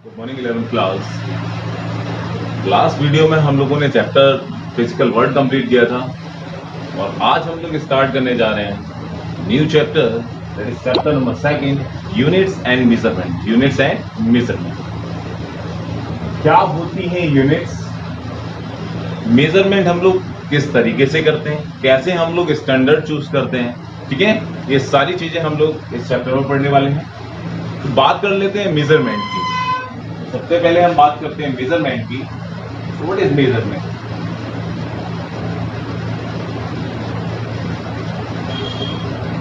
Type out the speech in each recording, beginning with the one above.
Good morning 11th class. Last video में हम लोगों ने चैप्टर फिजिकल वर्ल्ड कंप्लीट किया था और आज हम लोग स्टार्ट करने जा रहे हैं new chapter, that is chapter number 2, units and measurement. Units and measurement क्या होती हैं? यूनिट्स, मेजरमेंट हम लोग किस तरीके से करते हैं, कैसे हम लोग स्टैंडर्ड चूज करते हैं, ठीक है। ये सारी चीजें हम लोग इस चैप्टर में पढ़ने वाले हैं। तो बात कर लेते हैं मेजरमेंट की। सबसे पहले हम बात करते हैं मेजरमेंट की। What is measurement?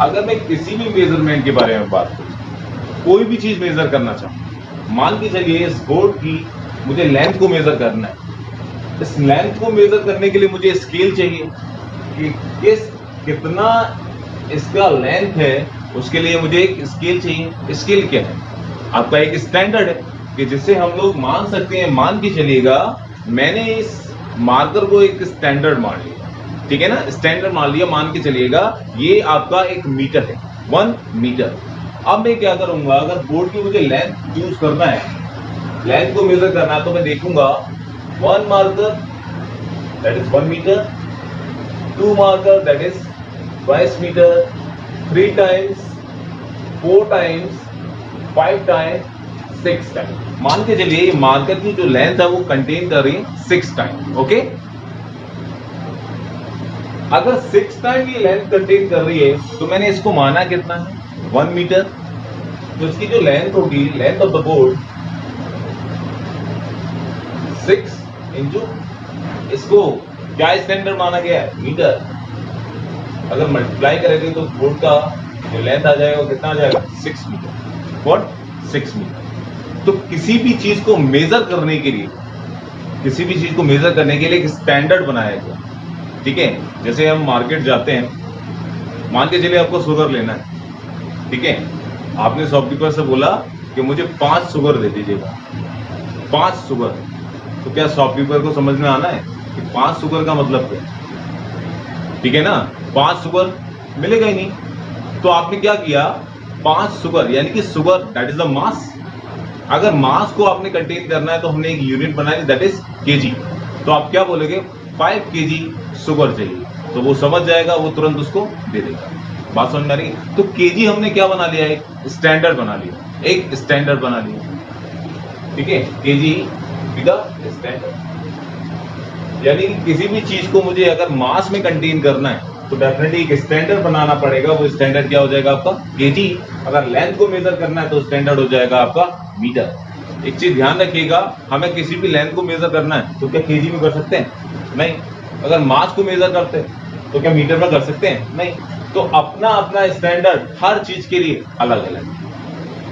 अगर मैं किसी भी मेजरमेंट के बारे में बात करूं, कोई भी चीज मेजर करना चाहूं, मान के चलिए इस बोर्ड की मुझे लेंथ को मेजर करना है। इस लेंथ को मेजर करने के लिए मुझे स्केल चाहिए कि कितना इसका लेंथ है, उसके लिए मुझे एक स्केल चाहिए। स्केल क्या है? आपका एक स्टैंडर्ड है कि जिससे हम लोग मान सकते हैं। मान के चलिएगा मैंने इस मार्कर को एक स्टैंडर्ड मान लिया, ठीक है ना, स्टैंडर्ड मान लिया। मान के चलिएगा ये आपका एक मीटर है, 1 मीटर। अब मैं क्या करूंगा, अगर बोर्ड की मुझे लेंथ चूज करना है, लेंथ को मेजर करना है, तो मैं देखूंगा 1 marker that is 1 metre, 2 marker that is 22 metre, 3 times, 4 times, 5 times, 6 time. मान के चलिए ये मार्कर की जो लेंथ है वो कंटेन कर रही है 6 टाइम। ओके, अगर 6 टाइम ये लेंथ कंटेन कर रही है तो मैंने इसको माना कितना है? 1 मीटर। तो इसकी जो लेंथ होगी, length of the board 6 into इसको क्या स्टैंडर्ड माना गया है? मीटर। अगर मल्टीप्लाई करेंगे तो बोर्ड का जो लेंथ आ जाएगा वो कितना आ जाएगा? 6 मीटर। व्हाट? 6 मीटर। तो किसी भी चीज को मेजर करने के लिए, किसी भी चीज को मेजर करने के लिए एक स्टैंडर्ड बनाया गया, ठीक है। जैसे हम मार्केट जाते हैं, मान के चलिए आपको शुगर लेना है, ठीक है। आपने शॉपकीपर से बोला कि मुझे 5 शुगर दे दीजिएगा, 5 शुगर। तो क्या शॉपकीपर को समझ में आना है कि 5 शुगर का मतलब क्या है? ठीक है ना, 5 शुगर मिलेगा ही नहीं। तो आपने क्या किया, 5 शुगर यानी कि sugar that is the mass. अगर मास को आपने कंटेन करना है तो हमने एक यूनिट बनाई दैट इज केजी। तो आप क्या बोलेंगे? 5 केजी शुगर चाहिए, तो वो समझ जाएगा, वो तुरंत उसको दे देगा। बात समझ में आ रही है? तो केजी हमने क्या बना लिया? एक स्टैंडर्ड बना लिया, एक स्टैंडर्ड बना लिया, ठीक है। केजी द स्टैंडर्ड, यानी कि किसी भी चीज को मुझे अगर मास में कंटेन करना है तो डेफिनेटली एक स्टैंडर्ड बनाना पड़ेगा। वो स्टैंडर्ड क्या हो जाएगा? आपका केजी। अगर लेंथ को मेजर करना है तो स्टैंडर्ड हो जाएगा आपका मीटर। एक चीज ध्यान रखिएगा, हमें किसी भी लेंथ को मेजर करना है तो क्या केजी में कर सकते हैं? नहीं। अगर मास को मेजर करते हैं तो क्या मीटर में कर सकते हैं? नहीं। तो अपना अपना स्टैंडर्ड हर चीज के लिए अलग अलग।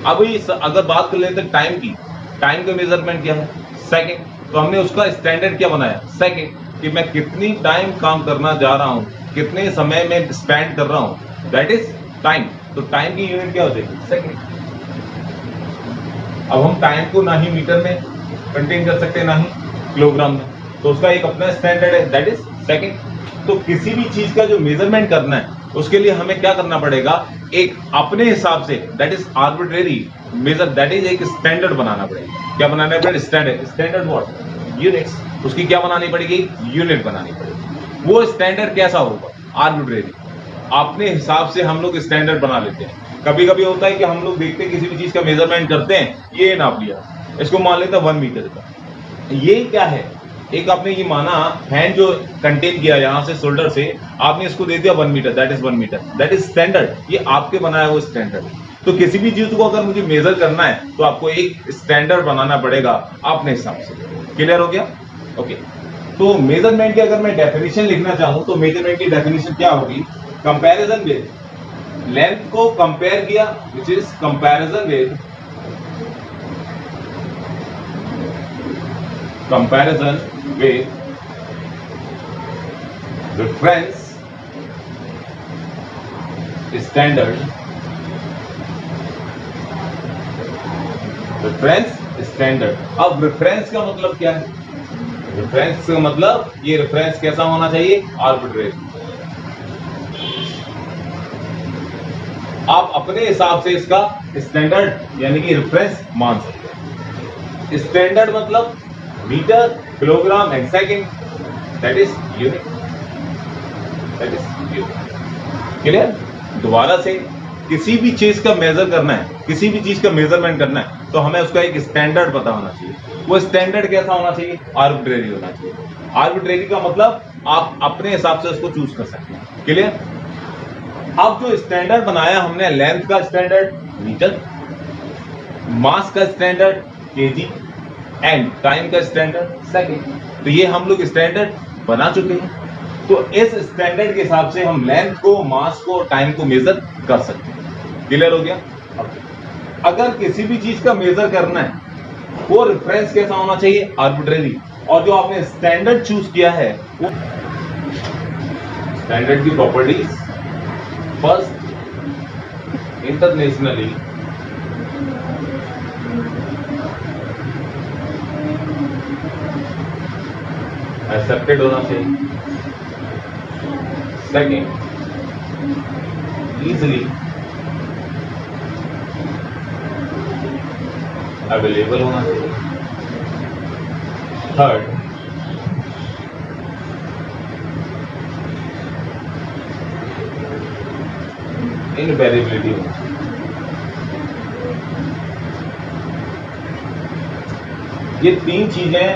अभी अगर बात कर लेते हैं टाइम की, टाइम का मेजरमेंट क्या है? सेकंड। तो हमने उसका स्टैंडर्ड क्या बनाया? सेकंड, कि मैं कितनी टाइम काम करना जा रहा हूं, कितने समय में स्पेंड कर रहा हूं, दैट इज टाइम। तो टाइम की यूनिट क्या हो जाएगी? सेकंड। अब हम टाइम को ना ही मीटर में कंटेन कर सकते, ना ही किलोग्राम में, तो उसका एक अपना स्टैंडर्ड है दैट इज सेकंड। तो किसी भी चीज का जो मेजरमेंट करना है उसके लिए हमें क्या करना पड़ेगा? एक अपने हिसाब से that is arbitrary measure, that is एक स्टैंडर्ड बनाना पड़ेगा। क्या बनाना पड़ेगा? स्टैंडर्ड। Standard what? यूनिट्स। उसकी क्या बनानी पड़ेगी? यूनिट बनानी पड़ेगी। वो स्टैंडर्ड कैसा होगा? आर्बिट्रेरी। अपने हिसाब से हम लोग स्टैंडर्ड बना लेते हैं। कभी कभी होता है कि हम लोग देखते हैं किसी भी चीज का मेजरमेंट करते हैं, ये नाप लिया, इसको मान लेते हैं 1 मीटर का। ये क्या है? एक आपने ये माना हैंड जो कंटेन किया यहां से शोल्डर से, आपने इसको दे दिया 1 metre, that is 1 metre, that is standard. ये आपके बनाया हुआ स्टैंडर्ड। तो किसी भी चीज को अगर मुझे मेजर करना है तो आपको एक स्टैंडर्ड बनाना पड़ेगा अपने हिसाब से। क्लियर हो गया? ओके। तो मेजरमेंट की अगर मैं डेफिनेशन लिखना चाहूं तो मेजरमेंट की डेफिनेशन क्या होगी? कंपैरिजन विद, लेंथ को कंपेयर किया, which is comparison with, comparison with reference standard, reference standard. अब रेफरेंस का मतलब क्या है? रेफरेंस का मतलब ये रेफरेंस कैसा होना चाहिए? आर्बिट्रेरी। आप अपने हिसाब से इसका स्टैंडर्ड यानी कि रेफरेंस मान सकते हैं। स्टैंडर्ड मतलब metre, kilogram and second, that is unit, that is unit. Clear? दोबारा से किसी भी चीज का मेजर करना है, किसी भी चीज का मेजरमेंट करना है तो हमें उसका एक स्टैंडर्ड पता होना चाहिए। वो स्टैंडर्ड कैसा होना चाहिए? आर्बिट्रेरी होना चाहिए। आर्बिट्रेरी का मतलब आप अपने हिसाब से उसको चूज कर सकते हैं। क्लियर? अब जो स्टैंडर्ड बनाया हमने, लेंथ का स्टैंडर्ड मीटर, मास का स्टैंडर्ड केजी एंड टाइम का स्टैंडर्ड सेकंड, तो ये हम लोग स्टैंडर्ड बना चुके हैं। तो इस स्टैंडर्ड के हिसाब से हम लेंथ को, मास को, टाइम को मेजर कर सकते हैं। क्लियर हो गया? अगर किसी भी चीज का मेजर करना है, वो रेफरेंस कैसा होना चाहिए? आर्बिट्रेरी। और जो आपने स्टैंडर्ड चूज किया है, वो स्टैंडर्ड की प्रॉपर्टीज, फर्स्ट इंटरनेशनली एक्सेप्टेड होना चाहिए, सेकेंड इजिली अवेलेबल होना चाहिए, थर्ड इनवेरिएबिलिटी होना चाहिए। ये तीन चीजें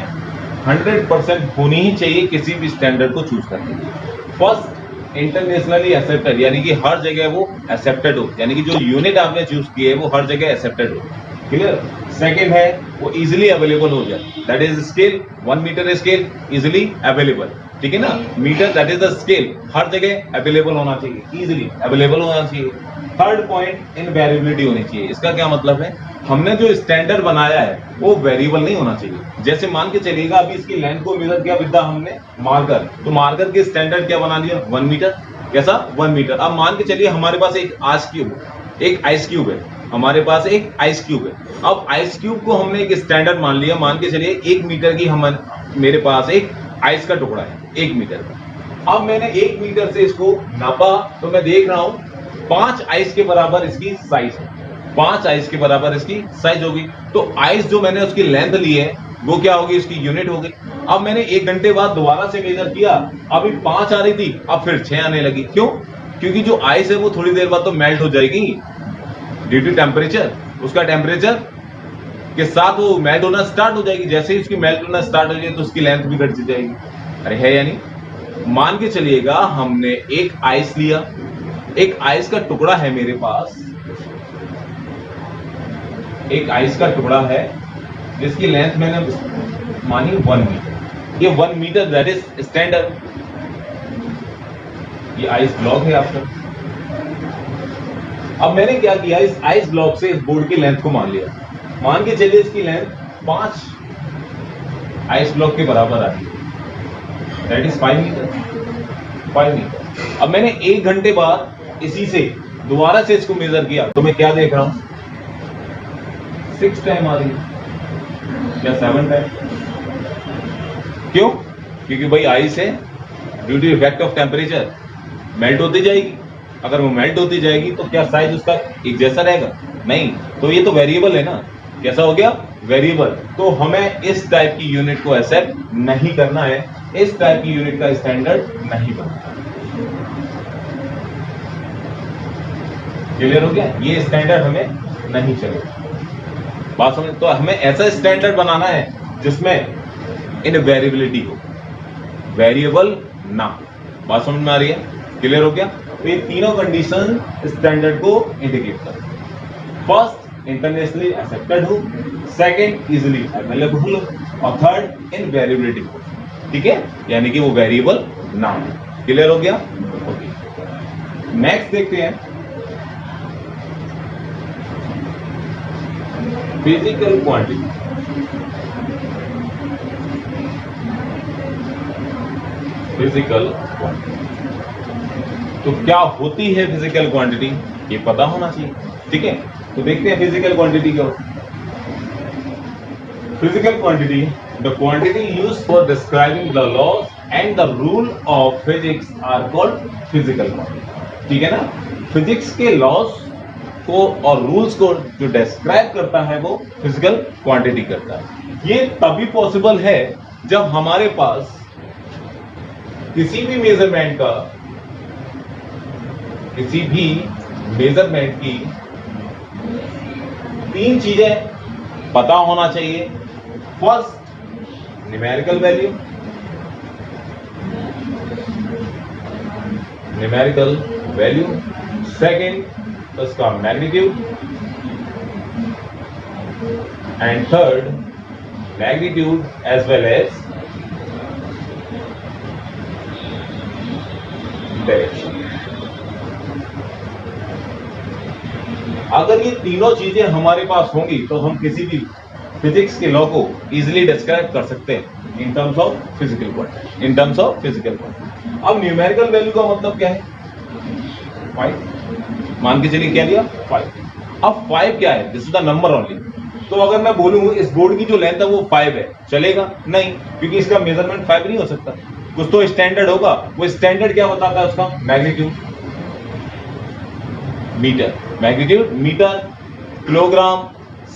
100% होनी ही चाहिए किसी भी स्टैंडर्ड को चूज करने के लिए। फर्स्ट इंटरनेशनली एक्सेप्टेड, यानी कि हर जगह वो एक्सेप्टेड हो, यानी कि जो यूनिट आपने चूज की है वो हर जगह एक्सेप्टेड हो। क्लियर? सेकेंड है वो इजिली अवेलेबल हो जाए, that is scale, 1 metre scale easily available, ठीक है ना? Metre that is the scale, हर जगह अवेलेबल होना चाहिए, इजिली अवेलेबल होना चाहिए। थर्ड पॉइंट इनवेरिएबिलिटी होनी चाहिए। इसका क्या मतलब है? हमने जो स्टैंडर्ड बनाया है वो वेरिएबल नहीं होना चाहिए। जैसे मान के चलिएगा अभी इसकी लेंथ को मेजर किया विद हमने मार्कर, तो मार्कर के स्टैंडर्ड क्या बना दिया? 1 मीटर। कैसा? 1 मीटर। अब मान के चलिए हमारे पास एक आइस क्यूब है, हमारे पास एक आइस क्यूब है। अब आइस क्यूब को हमने एक स्टैंडर्ड मान लिया, मान के चलिए 1 मीटर की मेरे पास एक आइस का टुकड़ा है 1 मीटर का। अब मैंने 1 मीटर से इसको नापा, तो मैं देख रहा हूं 5 आइस के बराबर इसकी साइज है, 5 आइस के बराबर इसकी साइज होगी। तो आइस जो मैंने उसकी लेंथ ली है वो क्या होगी? इसकी यूनिट होगी। अब मैंने 1 घंटे बाद दोबारा से मेजर किया, अभी 5 आ रही थी, अब फिर 6 आने लगी। क्यों? क्योंकि जो आइस है वो थोड़ी देर बाद तो मेल्ट हो जाएगी ड्यू टू टेम्परेचर। उसका टेम्परेचर के साथ वो मेल्ट होना स्टार्ट हो जाएगी। जैसे ही उसकी मेल्ट होना स्टार्ट हो जाएगी तो उसकी लेंथ भी घट जाएगी। अरे है या नहीं? मान के चलिएगा हमने एक आइस लिया, एक आइस का टुकड़ा है मेरे पास, एक आइस का टुकड़ा है जिसकी लेंथ मैंने मानी 1 मीटर। ये 1 मीटर दैट इज स्टैंडर्ड। ये आइस ब्लॉक है आपका। अब मैंने क्या किया? इस आइस ब्लॉक से इस बोर्ड की लेंथ को मान लिया। मान के चलिए इसकी लेंथ 5 आइस ब्लॉक के बराबर आ रही है, दैट इज 5 मीटर। 5 मीटर। अब मैंने 1 घंटे बाद इसी से दोबारा से इसको मेजर किया, तो मैं क्या देख रहा हूं? 6 टाइम आ रही है या 7 टाइम। क्यों? क्योंकि भाई आइस है, due to effect of temperature melt होती जाएगी। अगर वो मेल्ट होती जाएगी तो क्या साइज उसका एक जैसा रहेगा? नहीं। तो ये तो वेरिएबल है ना। कैसा हो गया? वेरिएबल। तो हमें इस टाइप की यूनिट को एक्सेप्ट नहीं करना है, इस टाइप की यूनिट का स्टैंडर्ड नहीं बनता। क्लियर हो गया? ये स्टैंडर्ड हमें नहीं चलेगा। बात समझ? तो हमें ऐसा स्टैंडर्ड बनाना है जिसमें इनवेरिएबिलिटी हो, वेरिएबल ना। बात समझ में आ रही है? क्लियर हो गया? तो ये तीनों कंडीशन स्टैंडर्ड को इंडिकेट करते हैं। फर्स्ट इंटरनेशनली एक्सेप्टेड हो, सेकंड इजिली अवेलेबल हो, और थर्ड इनवेरिएबिलिटी हो। ठीक है? यानी कि वो वेरिएबल ना हो। क्लियर हो गया? ओके, नेक्स्ट देखते हैं फिजिकल क्वांटिटी। फिजिकल क्वांटिटी तो क्या होती है? फिजिकल क्वांटिटी ये पता होना चाहिए। ठीक है? तो देखते हैं फिजिकल क्वांटिटी क्या होती है। Physical quantity, the quantity used for describing the laws and the rule of physics are called physical quantity. ठीक है ना? फिजिक्स के लॉज को और रूल्स को जो डिस्क्राइब करता है वो फिजिकल क्वांटिटी करता है। ये तभी पॉसिबल है जब हमारे पास किसी भी मेजरमेंट की तीन चीजें पता होना चाहिए। फर्स्ट, न्यूमेरिकल वैल्यू, सेकंड उसका magnitude, and third magnitude as well as direction. अगर ये तीनों चीजें हमारे पास होंगी तो हम किसी भी फिजिक्स के लॉ को इजीली डिस्क्राइब कर सकते हैं इन टर्म्स ऑफ फिजिकल क्वांटिटी। अब न्यूमेरिकल वैल्यू का मतलब क्या है? 5। मान के चलिए क्या लिया? 5। अब 5 क्या है? This is the number only. तो अगर मैं बोलूं इस बोर्ड की जो लेंथ है वो 5 है, चलेगा? नहीं, क्योंकि इसका मेजरमेंट 5 नहीं हो सकता। कुछ तो स्टैंडर्ड होगा। वो स्टैंडर्ड क्या बताता है? उसका magnitude, metre, kilogram,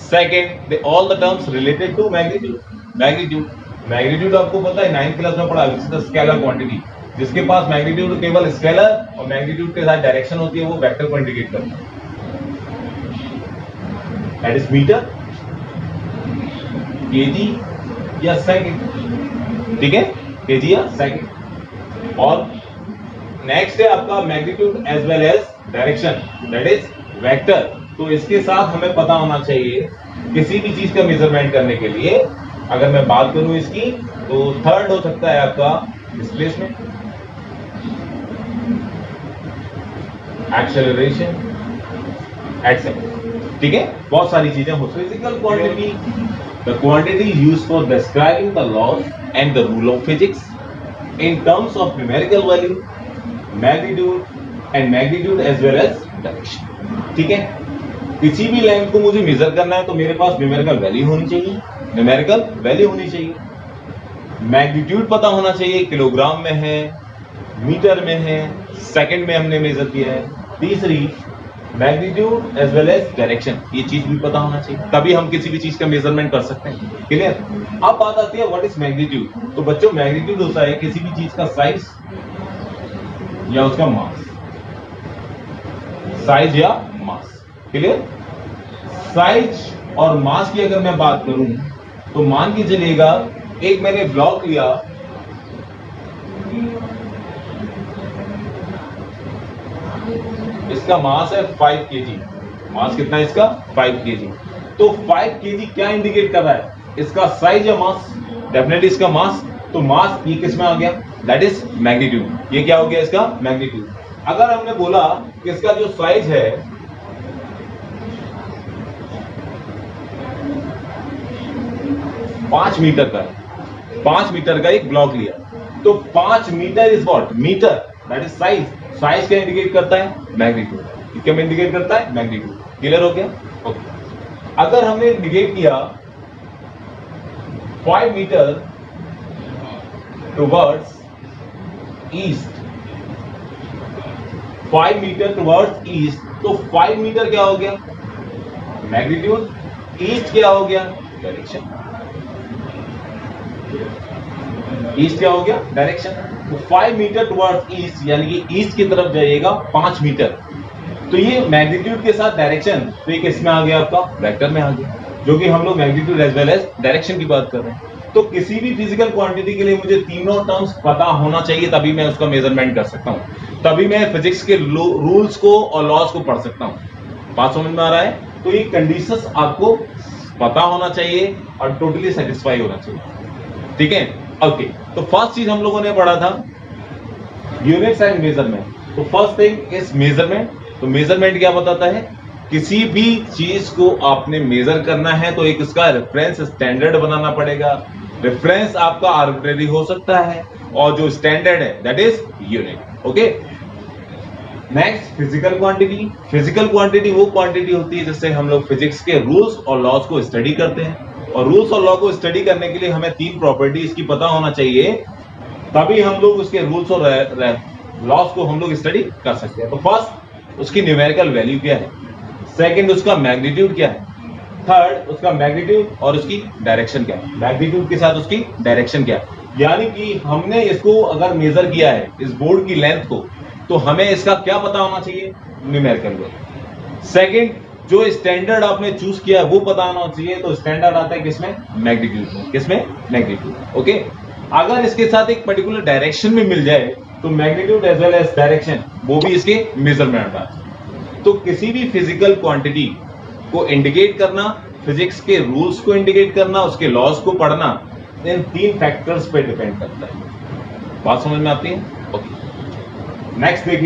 second, they all the terms related to magnitude आपको पता है 9th क्लास में पढ़ा, स्केलर क्वांटिटी। जिसके पास मैग्नीट्यूड केवल स्केलर और मैग्नीट्यूड के साथ डायरेक्शन होती है वो वेक्टर को इंडिकेट करता है, दैट इज मीटर, केजी या सेकंड। ठीक है, केजी या सेकंड। और नेक्स्ट है आपका magnitude as well as direction, that is vector. तो इसके साथ हमें पता होना चाहिए किसी भी चीज का मेजरमेंट करने के लिए। अगर मैं बात करूं इसकी तो थर्ड हो सकता है आपका डिस्प्लेसमेंट, एक्सेलरेशन, एटसेट्रा। ठीक है, बहुत सारी चीजें हो। Physical quantity, the quantity used for describing the laws and the rule of physics in terms of numerical value, magnitude as well as direction. ठीक है, किसी भी लेंथ को मुझे मेजर करना है तो मेरे पास न्यूमेरिकल वैल्यू होनी चाहिए, मैग्नीट्यूड पता होना चाहिए, किलोग्राम में है, मीटर में है, सेकंड में हमने मेजर किया है। तीसरी, magnitude as well as direction, ये चीज भी पता होना चाहिए, तभी हम किसी भी चीज का मेजरमेंट कर सकते हैं। क्लियर? अब बात आती है व्हाट इज मैग्नीट्यूड। तो बच्चों, मैग्नीट्यूड होता है किसी भी चीज का साइज या उसका मास, साइज या मास। क्लियर? साइज और मास की अगर मैं बात करूं तो मान के चलिएगा एक मैंने ब्लॉक लिया, इसका मास है 5 kg। मास कितना है इसका? 5 kg। तो 5 kg क्या इंडिकेट कर रहा है? इसका साइज या मास? डेफिनेटली इसका मास। तो मास ये किस में आ गया? That is magnitude. ये क्या हो गया? इसका मैग्नीट्यूड। अगर हमने बोला कि इसका जो साइज है 5 मीटर का है, 5 मीटर का एक ब्लॉक लिया, तो 5 metre is what? Metre, that is size. Size क्या इंडिकेट करता है? मैग्नीट्यूड। क्या इंडिकेट करता है? मैग्नीट्यूड। क्लियर हो गया? ओके। अगर हमने इंडिकेट किया 5 metre towards east, 5 metre towards east, तो 5 मीटर क्या हो गया? मैग्नीट्यूड। ईस्ट क्या हो गया? डायरेक्शन। ईस्ट क्या हो गया? डायरेक्शन। तो 5 मीटर टुवर्ड्स ईस्ट यानी कि ईस्ट की तरफ जाइएगा 5 मीटर, तो ये मैग्नीट्यूड के साथ डायरेक्शन, तो ये किसमें आ गया? आपका वेक्टर में आ गया, जो कि हम लोग magnitude as well as direction की बात कर रहे हैं। तो किसी भी फिजिकल क्वांटिटी के लिए मुझे तीनों टर्म्स पता होना चाहिए, तभी मैं उसका मेजरमेंट कर सकता हूं, तभी मैं फिजिक्स के रूल्स को और लॉज को पढ़ सकता हूं। बात समझ में आ रहा है? तो ये कंडीशंस आपको पता होना चाहिए और टोटली सेटिस्फाई होना चाहिए। ठीक है, ओके। तो फर्स्ट चीज हम लोगों ने पढ़ा था यूनिट्स एंड मेजरमेंट। तो फर्स्ट थिंग इज मेजरमेंट। तो मेजरमेंट क्या बताता है? किसी भी चीज को आपने मेजर करना है तो एक इसका रेफरेंस स्टैंडर्ड बनाना पड़ेगा। रेफरेंस आपका आर्बिट्रेरी हो सकता है और जो स्टैंडर्ड है that is unit. Okay, next physical quantity. Physical quantity वो क्वांटिटी होती है जिससे हम लोग फिजिक्स के रूल्स और लॉज को स्टडी करते हैं, और रूल्स और लॉ को स्टडी करने के लिए हमें 3 प्रॉपर्टी इसकी पता होना चाहिए, तभी हम लोग उसके रूल्स और लॉज को हम लोग स्टडी कर सकते हैं। तो फर्स्ट, उसकी न्यूमेरिकल वैल्यू क्या है? सेकंड उसका मैग्नीट्यूड क्या है, थर्ड उसका मैग्नीट्यूड और उसकी डायरेक्शन क्या है, मैग्नीट्यूड के साथ उसकी डायरेक्शन क्या है। यानी कि हमने इसको अगर मेजर किया है इस बोर्ड की लेंथ को, तो हमें इसका क्या पता होना चाहिए, न्यूमेरिकल वैल्यू। सेकंड, जो स्टैंडर्ड आपने चूज किया है वो पता होना चाहिए, तो स्टैंडर्ड आता है किसमें, मैग्नीट्यूड में, किसमें, मैग्नीट्यूड। ओके, अगर इसके साथ एक पर्टिकुलर डायरेक्शन में मिल जाए तो magnitude as well as direction वो भी इसके मेजरमेंट आ जाए। तो किसी भी फिजिकल क्वांटिटी को इंडिकेट करना, फिजिक्स के रूल्स को इंडिकेट करना, उसके लॉज को पढ़ना, इन 3 फैक्टर्स पे डिपेंड करता है। बात समझ में आती है? ओके, नेक्स्ट देखिए।